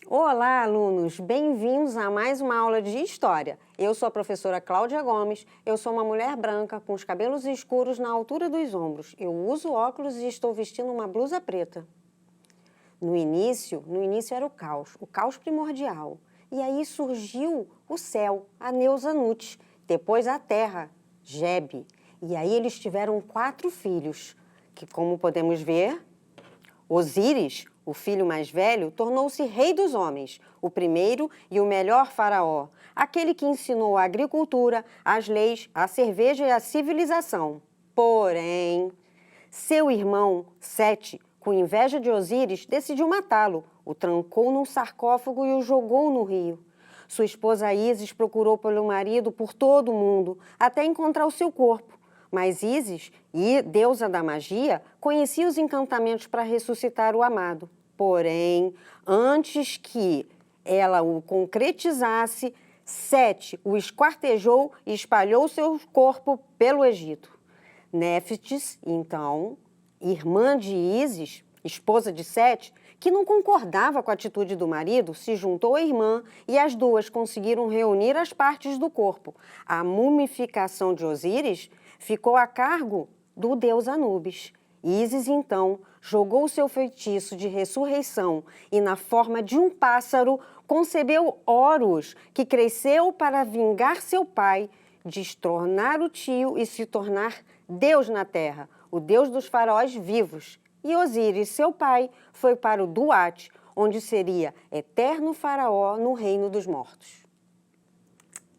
Olá, alunos! Bem-vindos a mais uma aula de História. Eu sou a professora Cláudia Gomes, eu sou uma mulher branca com os cabelos escuros na altura dos ombros. Eu uso óculos e estou vestindo uma blusa preta. No início era o caos primordial. E aí surgiu o céu, a Neusa Nut, depois a terra, Gebe. E aí eles tiveram 4 filhos, que como podemos ver, Osíris, o filho mais velho, tornou-se rei dos homens, o primeiro e o melhor faraó, aquele que ensinou a agricultura, as leis, a cerveja e a civilização. Porém, seu irmão, Sete, com inveja de Osíris, decidiu matá-lo, o trancou num sarcófago e o jogou no rio. Sua esposa Ísis procurou pelo marido por todo o mundo, até encontrar o seu corpo. Mas Ísis, deusa da magia, conhecia os encantamentos para ressuscitar o amado. Porém, antes que ela o concretizasse, Sete o esquartejou e espalhou seu corpo pelo Egito. Néftis, então, irmã de Ísis, esposa de Sete, que não concordava com a atitude do marido, se juntou à irmã e as duas conseguiram reunir as partes do corpo. A mumificação de Osíris ficou a cargo do deus Anubis. Ísis, então, jogou seu feitiço de ressurreição e, na forma de um pássaro, concebeu Horus, que cresceu para vingar seu pai, destronar o tio e se tornar Deus na terra, o Deus dos faraós vivos. E Osíris, seu pai, foi para o Duat, onde seria eterno faraó no reino dos mortos.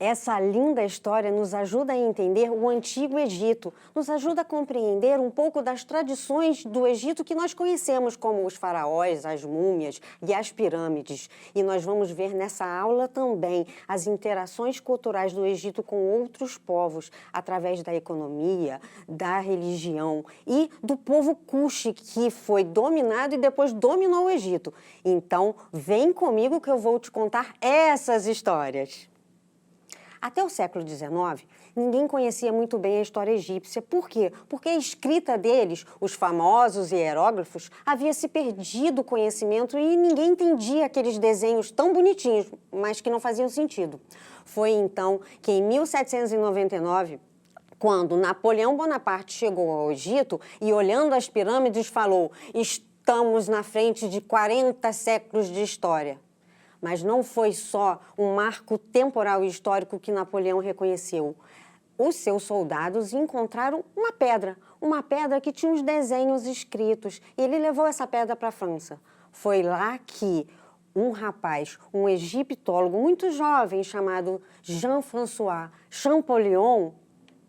Essa linda história nos ajuda a entender o Antigo Egito, nos ajuda a compreender um pouco das tradições do Egito que nós conhecemos, como os faraós, as múmias e as pirâmides. E nós vamos ver nessa aula também as interações culturais do Egito com outros povos, através da economia, da religião e do povo Kush, que foi dominado e depois dominou o Egito. Então, vem comigo que eu vou te contar essas histórias. Até o século XIX, ninguém conhecia muito bem a história egípcia. Por quê? Porque a escrita deles, os famosos hieróglifos, havia se perdido o conhecimento e ninguém entendia aqueles desenhos tão bonitinhos, mas que não faziam sentido. Foi então que em 1799, quando Napoleão Bonaparte chegou ao Egito e olhando as pirâmides falou: "Estamos na frente de 40 séculos de história." Mas não foi só um marco temporal e histórico que Napoleão reconheceu. Os seus soldados encontraram uma pedra que tinha uns desenhos escritos, e ele levou essa pedra para a França. Foi lá que um rapaz, um egiptólogo muito jovem, chamado Jean-François Champollion,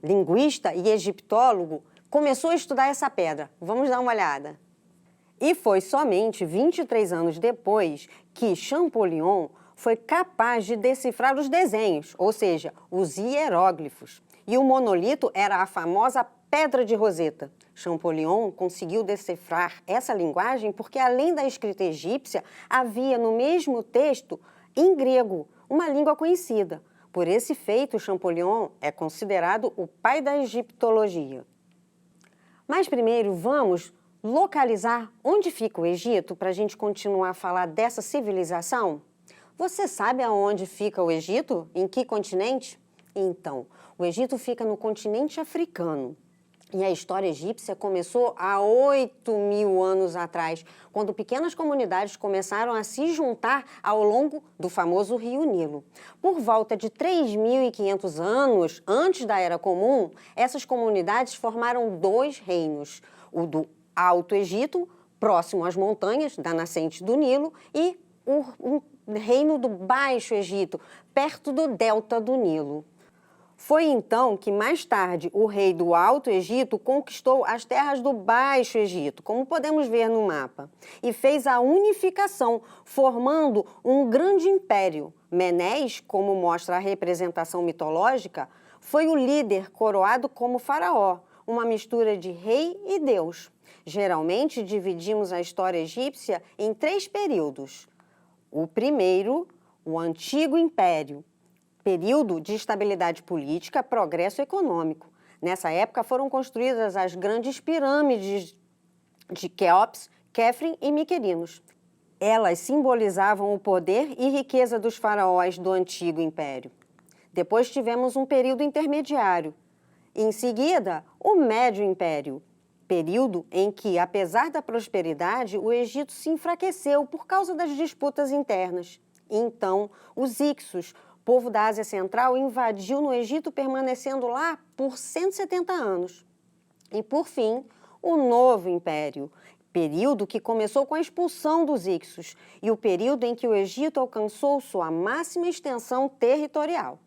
linguista e egiptólogo, começou a estudar essa pedra. Vamos dar uma olhada. E foi somente 23 anos depois que Champollion foi capaz de decifrar os desenhos, ou seja, os hieróglifos. E o monolito era a famosa Pedra de Roseta. Champollion conseguiu decifrar essa linguagem porque, além da escrita egípcia, havia no mesmo texto, em grego, uma língua conhecida. Por esse feito, Champollion é considerado o pai da egiptologia. Mas primeiro vamos localizar onde fica o Egito para a gente continuar a falar dessa civilização? Você sabe aonde fica o Egito? Em que continente? Então, o Egito fica no continente africano. E a história egípcia começou há 8.000 anos atrás, quando pequenas comunidades começaram a se juntar ao longo do famoso Rio Nilo. Por volta de 3.500 anos antes da Era Comum, essas comunidades formaram 2 reinos, o do Alto Egito, próximo às montanhas da nascente do Nilo, e o reino do Baixo Egito, perto do delta do Nilo. Foi então que, mais tarde, o rei do Alto Egito conquistou as terras do Baixo Egito, como podemos ver no mapa, e fez a unificação, formando um grande império. Menes, como mostra a representação mitológica, foi o líder coroado como faraó, uma mistura de rei e deus. Geralmente, dividimos a história egípcia em 3 períodos. O primeiro, o Antigo Império, período de estabilidade política, progresso econômico. Nessa época foram construídas as grandes pirâmides de Quéops, Quefren e Miquerinos. Elas simbolizavam o poder e riqueza dos faraós do antigo império. Depois tivemos um período intermediário. Em seguida, o Médio Império, período em que, apesar da prosperidade, o Egito se enfraqueceu por causa das disputas internas. Então, os Hicsos, povo da Ásia Central, invadiu no Egito, permanecendo lá por 170 anos. E, por fim, o Novo Império, período que começou com a expulsão dos Hicsos e o período em que o Egito alcançou sua máxima extensão territorial.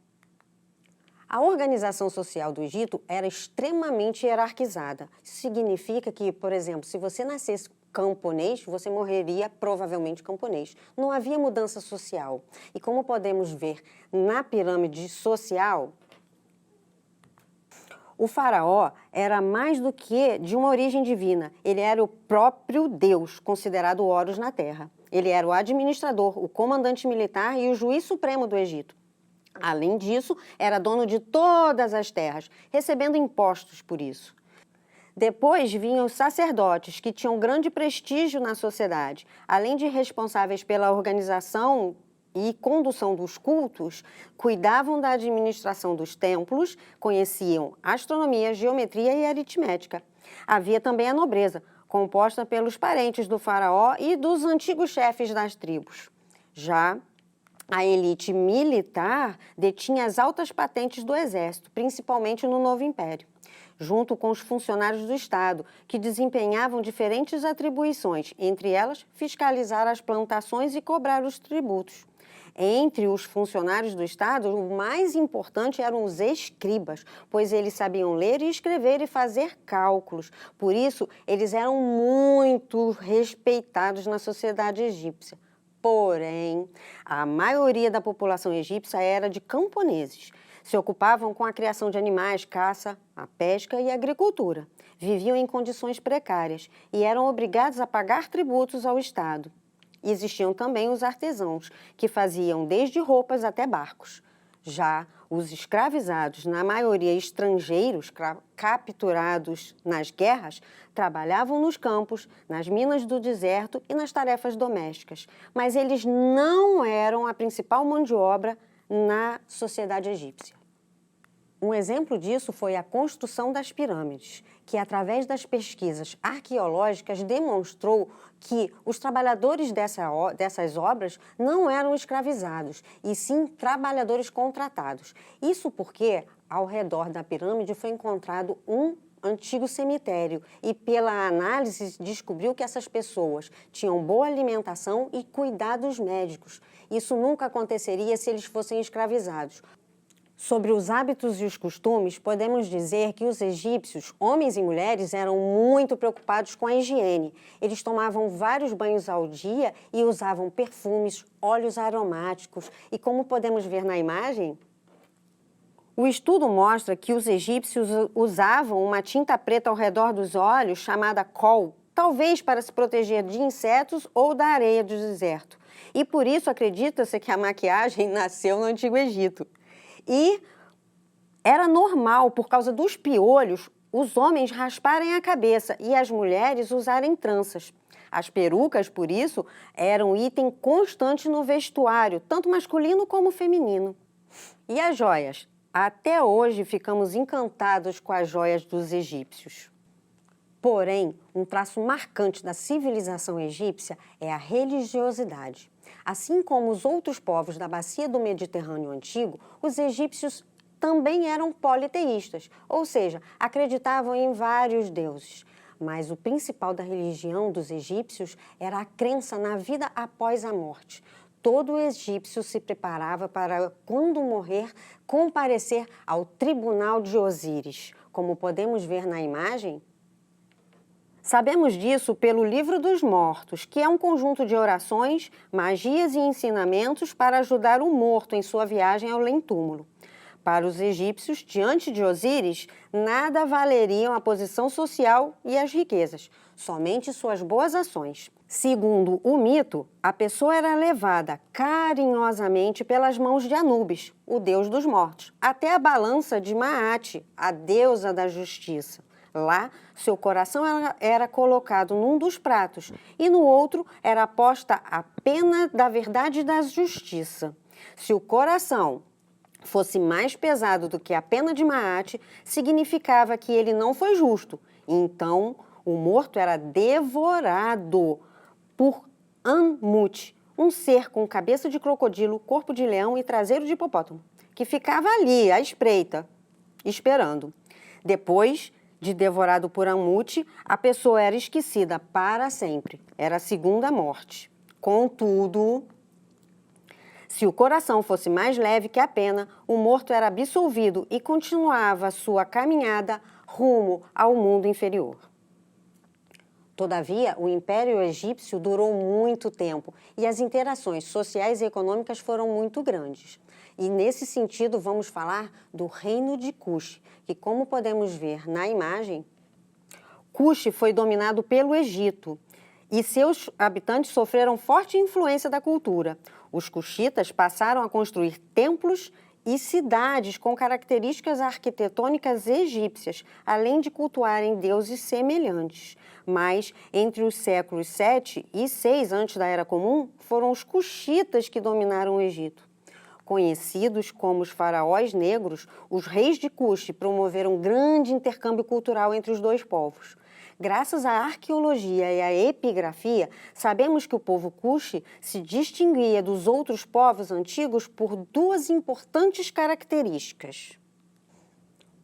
A organização social do Egito era extremamente hierarquizada. Isso significa que, por exemplo, se você nascesse camponês, você morreria provavelmente camponês. Não havia mudança social. E como podemos ver na pirâmide social, o faraó era mais do que de uma origem divina. Ele era o próprio Deus, considerado Horus na Terra. Ele era o administrador, o comandante militar e o juiz supremo do Egito. Além disso, era dono de todas as terras, recebendo impostos por isso. Depois vinham os sacerdotes, que tinham grande prestígio na sociedade. Além de responsáveis pela organização e condução dos cultos, cuidavam da administração dos templos, conheciam astronomia, geometria e aritmética. Havia também a nobreza, composta pelos parentes do faraó e dos antigos chefes das tribos. Já a elite militar detinha as altas patentes do exército, principalmente no Novo Império, junto com os funcionários do Estado, que desempenhavam diferentes atribuições, entre elas fiscalizar as plantações e cobrar os tributos. Entre os funcionários do Estado, o mais importante eram os escribas, pois eles sabiam ler e escrever e fazer cálculos. Por isso, eles eram muito respeitados na sociedade egípcia. Porém, a maioria da população egípcia era de camponeses. Se ocupavam com a criação de animais, caça, a pesca e a agricultura. Viviam em condições precárias e eram obrigados a pagar tributos ao Estado. Existiam também os artesãos, que faziam desde roupas até barcos. Já os escravizados, na maioria estrangeiros, capturados nas guerras, trabalhavam nos campos, nas minas do deserto e nas tarefas domésticas. Mas eles não eram a principal mão de obra na sociedade egípcia. Um exemplo disso foi a construção das pirâmides, que através das pesquisas arqueológicas demonstrou que os trabalhadores dessas obras não eram escravizados, e sim trabalhadores contratados. Isso porque ao redor da pirâmide foi encontrado um antigo cemitério e pela análise descobriu que essas pessoas tinham boa alimentação e cuidados médicos. Isso nunca aconteceria se eles fossem escravizados. Sobre os hábitos e os costumes, podemos dizer que os egípcios, homens e mulheres, eram muito preocupados com a higiene. Eles tomavam vários banhos ao dia e usavam perfumes, óleos aromáticos. E como podemos ver na imagem, o estudo mostra que os egípcios usavam uma tinta preta ao redor dos olhos chamada col, talvez para se proteger de insetos ou da areia do deserto. E por isso acredita-se que a maquiagem nasceu no Antigo Egito. E era normal, por causa dos piolhos, os homens rasparem a cabeça e as mulheres usarem tranças. As perucas, por isso, eram item constante no vestuário, tanto masculino como feminino. E as joias? Até hoje ficamos encantados com as joias dos egípcios. Porém, um traço marcante da civilização egípcia é a religiosidade. Assim como os outros povos da bacia do Mediterrâneo antigo, os egípcios também eram politeístas, ou seja, acreditavam em vários deuses. Mas o principal da religião dos egípcios era a crença na vida após a morte. Todo egípcio se preparava para, quando morrer, comparecer ao tribunal de Osíris. Como podemos ver na imagem, sabemos disso pelo Livro dos Mortos, que é um conjunto de orações, magias e ensinamentos para ajudar o morto em sua viagem ao além-túmulo. Para os egípcios, diante de Osíris, nada valeriam a posição social e as riquezas, somente suas boas ações. Segundo o mito, a pessoa era levada carinhosamente pelas mãos de Anubis, o deus dos mortos, até a balança de Maat, a deusa da justiça. Lá, seu coração era colocado num dos pratos e no outro era posta a pena da verdade e da justiça. Se o coração fosse mais pesado do que a pena de Maat, significava que ele não foi justo. Então, o morto era devorado por Anmut, um ser com cabeça de crocodilo, corpo de leão e traseiro de hipopótamo, que ficava ali, à espreita, esperando. Depois de devorado por Anmut, a pessoa era esquecida para sempre. Era a segunda morte. Contudo, se o coração fosse mais leve que a pena, o morto era absolvido e continuava sua caminhada rumo ao mundo inferior. Todavia, o Império Egípcio durou muito tempo e as interações sociais e econômicas foram muito grandes. E nesse sentido, vamos falar do Reino de Cush, que, como podemos ver na imagem, Cush foi dominado pelo Egito e seus habitantes sofreram forte influência da cultura. Os cuxitas passaram a construir templos e cidades com características arquitetônicas egípcias, além de cultuarem deuses semelhantes. Mas, entre os séculos 7 e 6 antes da Era Comum, foram os cuxitas que dominaram o Egito. Conhecidos como os faraós negros, os reis de Cush promoveram um grande intercâmbio cultural entre os dois povos. Graças à arqueologia e à epigrafia, sabemos que o povo Cush se distinguia dos outros povos antigos por duas importantes características.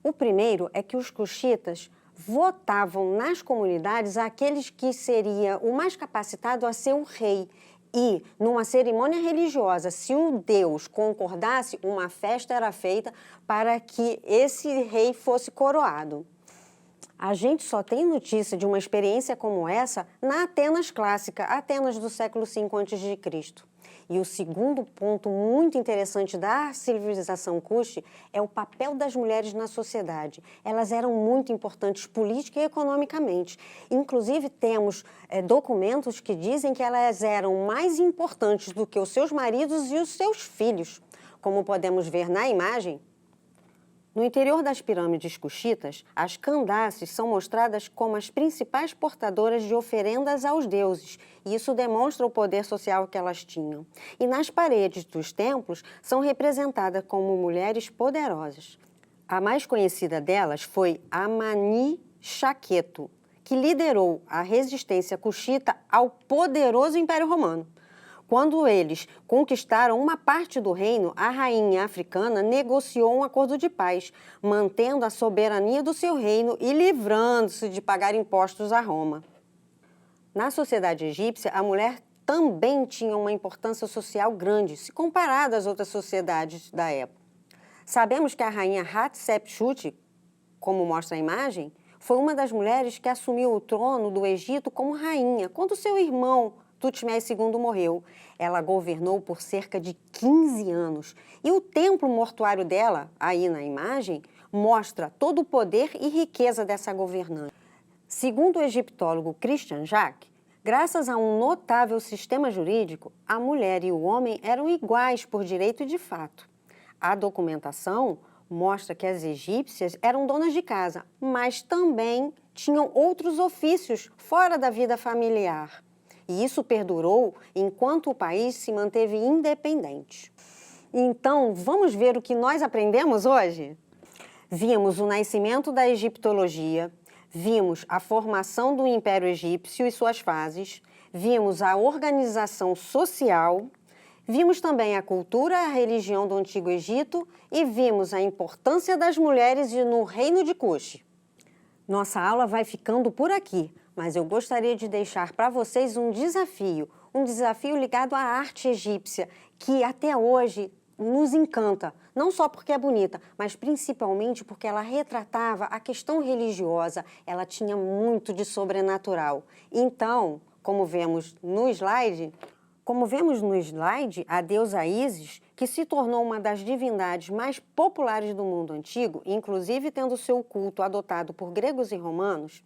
O primeiro é que os cuxitas votavam nas comunidades aqueles que seria o mais capacitado a ser o rei. E, numa cerimônia religiosa, se o deus concordasse, uma festa era feita para que esse rei fosse coroado. A gente só tem notícia de uma experiência como essa na Atenas clássica, Atenas do século V a.C. E o segundo ponto muito interessante da civilização Cush é o papel das mulheres na sociedade. Elas eram muito importantes política e economicamente. Inclusive, temos documentos que dizem que elas eram mais importantes do que os seus maridos e os seus filhos. Como podemos ver na imagem, no interior das pirâmides cuxitas, as Candaces são mostradas como as principais portadoras de oferendas aos deuses, e isso demonstra o poder social que elas tinham. E nas paredes dos templos são representadas como mulheres poderosas. A mais conhecida delas foi Amani-Shaketo, que liderou a resistência cuxita ao poderoso Império Romano. Quando eles conquistaram uma parte do reino, a rainha africana negociou um acordo de paz, mantendo a soberania do seu reino e livrando-se de pagar impostos a Roma. Na sociedade egípcia, a mulher também tinha uma importância social grande, se comparada às outras sociedades da época. Sabemos que a rainha Hatshepsut, como mostra a imagem, foi uma das mulheres que assumiu o trono do Egito como rainha, quando seu irmão Tutmés II morreu. Ela governou por cerca de 15 anos. E o templo mortuário dela, aí na imagem, mostra todo o poder e riqueza dessa governante. Segundo o egiptólogo Christian Jack, graças a um notável sistema jurídico, a mulher e o homem eram iguais por direito e de fato. A documentação mostra que as egípcias eram donas de casa, mas também tinham outros ofícios fora da vida familiar. E isso perdurou enquanto o país se manteve independente. Então, vamos ver o que nós aprendemos hoje? Vimos o nascimento da egiptologia, vimos a formação do Império Egípcio e suas fases, vimos a organização social, vimos também a cultura e a religião do Antigo Egito e vimos a importância das mulheres no Reino de Cush. Nossa aula vai ficando por aqui. Mas eu gostaria de deixar para vocês um desafio ligado à arte egípcia, que até hoje nos encanta, não só porque é bonita, mas principalmente porque ela retratava a questão religiosa, ela tinha muito de sobrenatural. Então, como vemos no slide, a deusa Ísis, que se tornou uma das divindades mais populares do mundo antigo, inclusive tendo seu culto adotado por gregos e romanos,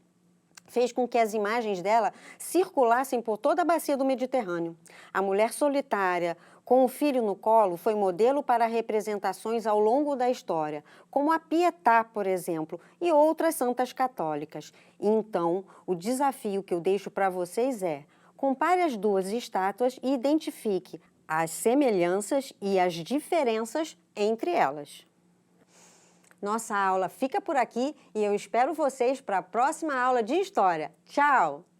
fez com que as imagens dela circulassem por toda a bacia do Mediterrâneo. A mulher solitária, com o filho no colo, foi modelo para representações ao longo da história, como a Pietà, por exemplo, e outras santas católicas. Então, o desafio que eu deixo para vocês é: compare as duas estátuas e identifique as semelhanças e as diferenças entre elas. Nossa aula fica por aqui e eu espero vocês para a próxima aula de História. Tchau!